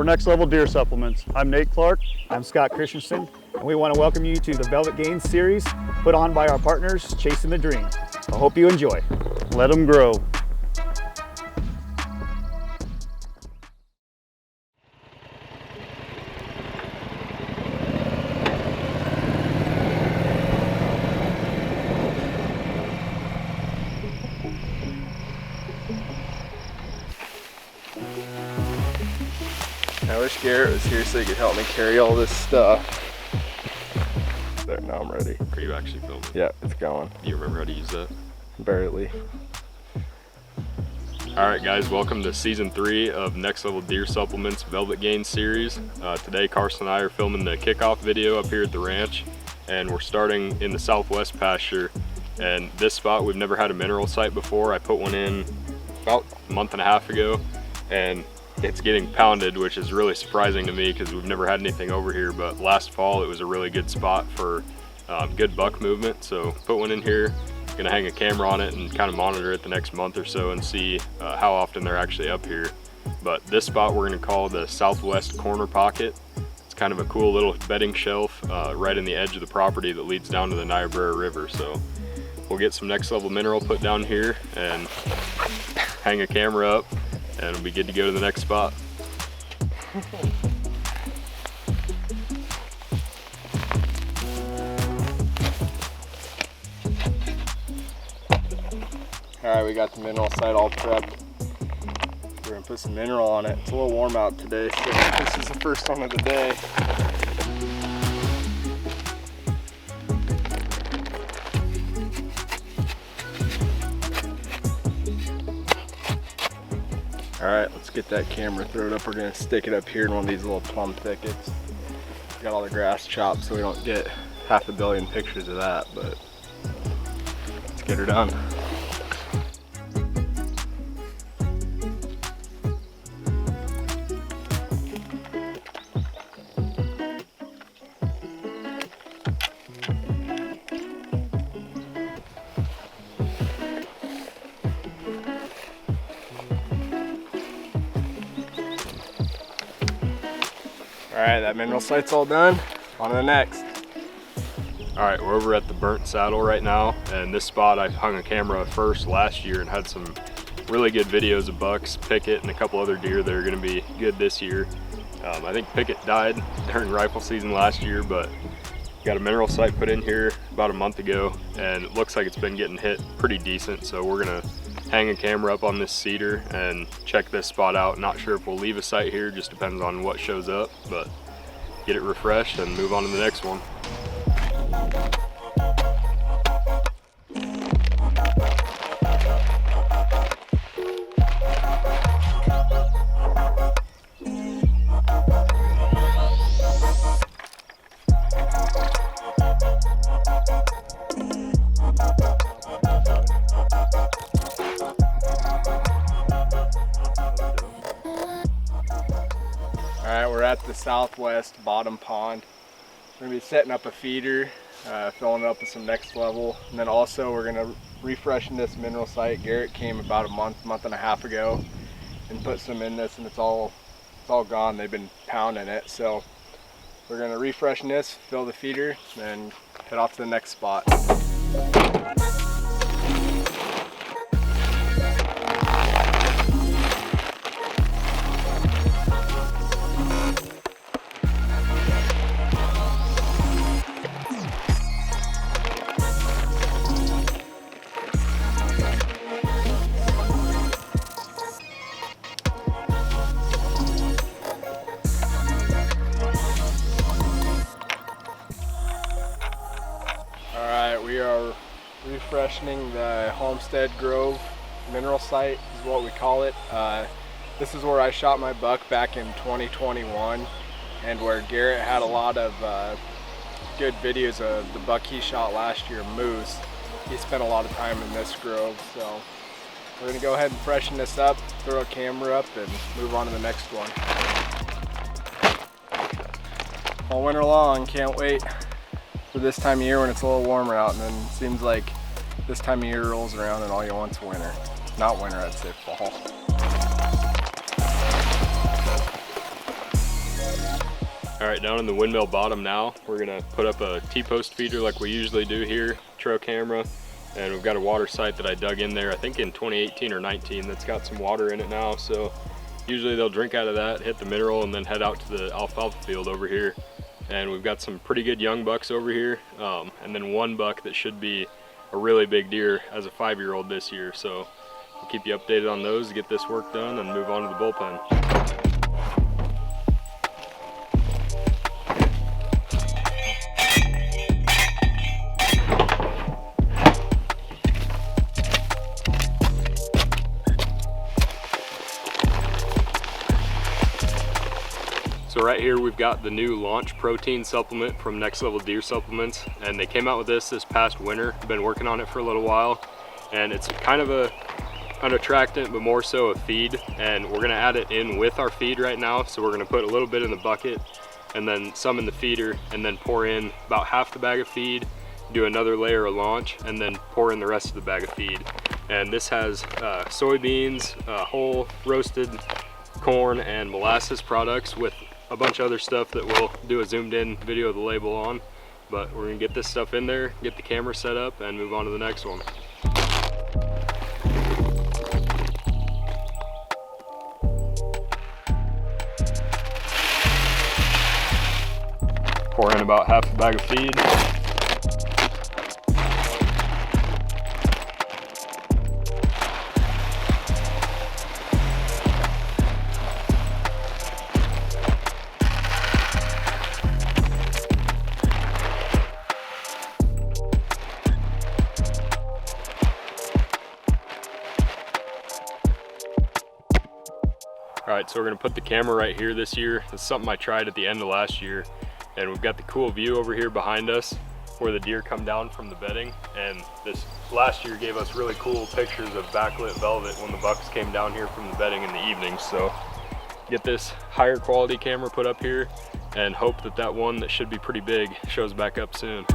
Next Level Deer Supplements. I'm Nate Clark. I'm Scott Christensen, and we want to welcome you to the Velvet Gains series put on by our partners, Chasing the Dream. I hope you enjoy. Let them grow. I wish Garrett was here so he could help me carry all this stuff. There, now I'm ready. Are you actually filming? Yeah, it's going. Do you remember how to use that? Barely. Alright guys, welcome to season 3 of Next Level Deer Supplements Velvet Gains series. Today Carson and I are filming the kickoff video up here at the ranch, and we're starting in the southwest pasture. And this spot, we've never had a mineral site before. I put one in about a month and a half ago, and it's getting pounded, which is really surprising to me because we've never had anything over here. But last fall it was a really good spot for good buck movement, so put one in here. Gonna hang a camera on it and kind of monitor it the next month or so and see how often they're actually up here. But this spot we're gonna call the southwest corner pocket. It's kind of a cool little bedding shelf right in the edge of the property that leads down to the Niobrara River. So we'll get some next level mineral put down here and hang a camera up, and we'll be good to go to the next spot. Alright, we got the mineral site all prepped. We're gonna put some mineral on it. It's a little warm out today, so this is the first one of the day. Alright, let's get that camera thrown up. We're gonna stick it up here in one of these little plum thickets. Got all the grass chopped so we don't get 500 million pictures of that, but let's get her done. Alright, that mineral site's all done. On to the next. Alright, we're over at the Burnt Saddle right now, and this spot I hung a camera first last year and had some really good videos of bucks, Pickett, and a couple other deer that are going to be good this year. I think Pickett died during rifle season last year, but got a mineral site put in here about a month ago, and it looks like it's been getting hit pretty decent, so we're going to hang a camera up on this cedar and check this spot out. Not sure if we'll leave a site here, just depends on what shows up, but get it refreshed and move on to the next one. Alright, we're at the southwest bottom pond. We're going to be setting up a feeder, filling it up with some next level, and then also we're going to refreshen this mineral site. Garrett came about a month and a half ago and put some in this, and it's all gone. They've been pounding it, so we're going to refreshen this, fill the feeder, and head off to the next spot. We are refreshening the Homestead Grove mineral site is what we call it. This is where I shot my buck back in 2021, and where Garrett had a lot of good videos of the buck he shot last year, Moose. He spent a lot of time in this grove, so we're going to go ahead and freshen this up, throw a camera up, and move on to the next one. All winter long, can't wait for this time of year when it's a little warmer out, and then it seems like this time of year rolls around and all you want's winter. Not winter, I'd say fall. All right, down in the Windmill bottom now, we're gonna put up a T-post feeder like we usually do here, trail camera, and we've got a water site that I dug in there, I think in 2018 or 19, that's got some water in it now. So usually they'll drink out of that, hit the mineral, and then head out to the alfalfa field over here. And we've got some pretty good young bucks over here, and then one buck that should be a really big deer as a 5-year-old this year. So we'll keep you updated on those, get this work done, and move on to the bullpen. So right here we've got the new Launch protein supplement from Next Level Deer Supplements, and they came out with this past winter. Been working on it for a little while, and it's kind of an attractant, but more so a feed, and we're gonna add it in with our feed right now. So we're gonna put a little bit in the bucket and then some in the feeder, and then pour in about half the bag of feed, do another layer of Launch, and then pour in the rest of the bag of feed. And this has soybeans, whole roasted corn, and molasses products with a bunch of other stuff that we'll do a zoomed in video of the label on. But we're gonna get this stuff in there, get the camera set up, and move on to the next one. Pour in about half a bag of feed. All right, so we're gonna put the camera right here this year. It's something I tried at the end of last year, and we've got the cool view over here behind us where the deer come down from the bedding. And this last year gave us really cool pictures of backlit velvet when the bucks came down here from the bedding in the evening. So get this higher quality camera put up here and hope that that one that should be pretty big shows back up soon.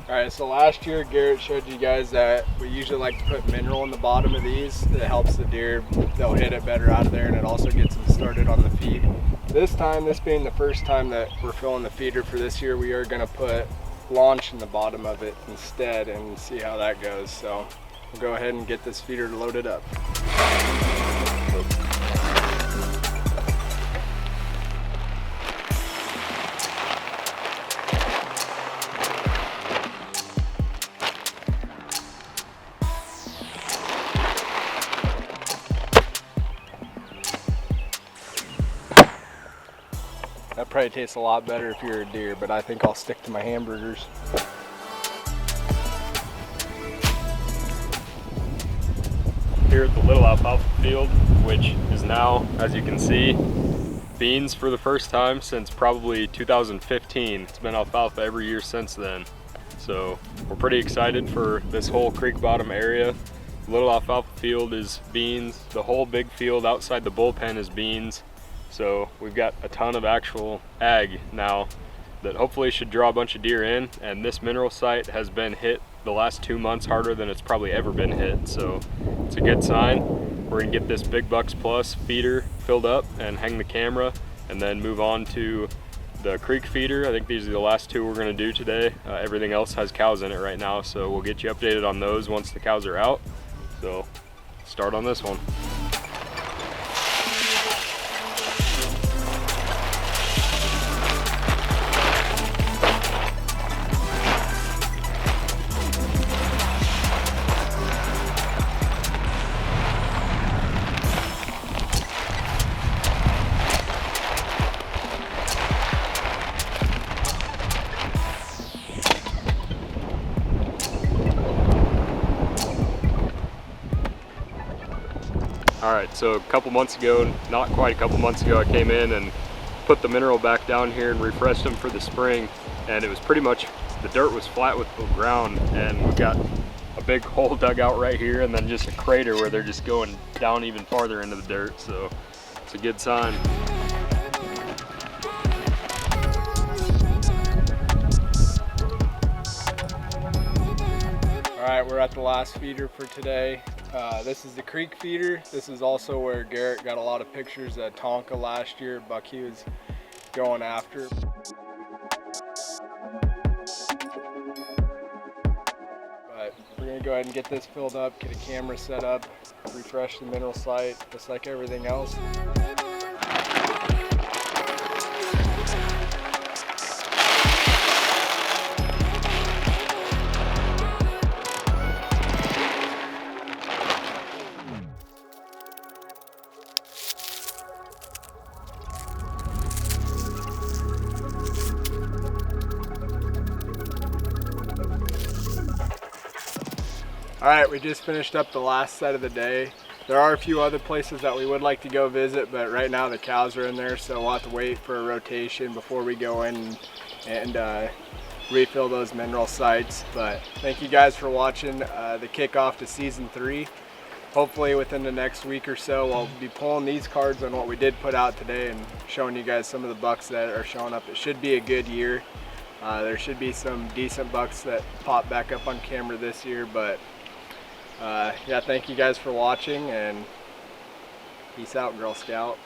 Alright, so last year Garrett showed you guys that we usually like to put mineral in the bottom of these. That helps the deer, they'll hit it better out of there, and it also gets them started on the feed. This time, this being the first time that we're filling the feeder for this year, we are going to put Launch in the bottom of it instead and see how that goes. So we'll go ahead and get this feeder loaded up. That probably tastes a lot better if you're a deer, but I think I'll stick to my hamburgers. Here at the little alfalfa field, which is now, as you can see, beans for the first time since probably 2015. It's been alfalfa every year since then. So we're pretty excited for this whole creek bottom area. The little alfalfa field is beans. The whole big field outside the bullpen is beans. So we've got a ton of actual ag now that hopefully should draw a bunch of deer in, and this mineral site has been hit the last 2 months harder than it's probably ever been hit. So it's a good sign. We're gonna get this Big Bucks Plus feeder filled up and hang the camera, and then move on to the creek feeder. I think these are the last two we're gonna do today. Everything else has cows in it right now, so we'll get you updated on those once the cows are out. So start on this one. All right, so a couple months ago, not quite a couple months ago, I came in and put the mineral back down here and refreshed them for the spring, and it was pretty much, the dirt was flat with the ground, and we've got a big hole dug out right here and then just a crater where they're just going down even farther into the dirt, so it's a good sign. All right, we're at the last feeder for today. This is the creek feeder. This is also where Garrett got a lot of pictures of Tonka last year, buck he was going after. But we're gonna go ahead and get this filled up, get a camera set up, refresh the mineral site, just like everything else. All right, we just finished up the last set of the day. There are a few other places that we would like to go visit, but right now the cows are in there, so we'll have to wait for a rotation before we go in and refill those mineral sites. But thank you guys for watching the kickoff to season 3. Hopefully within the next week or so, I'll be pulling these cards on what we did put out today and showing you guys some of the bucks that are showing up. It should be a good year. There should be some decent bucks that pop back up on camera this year, but yeah, thank you guys for watching, and peace out, Girl Scout.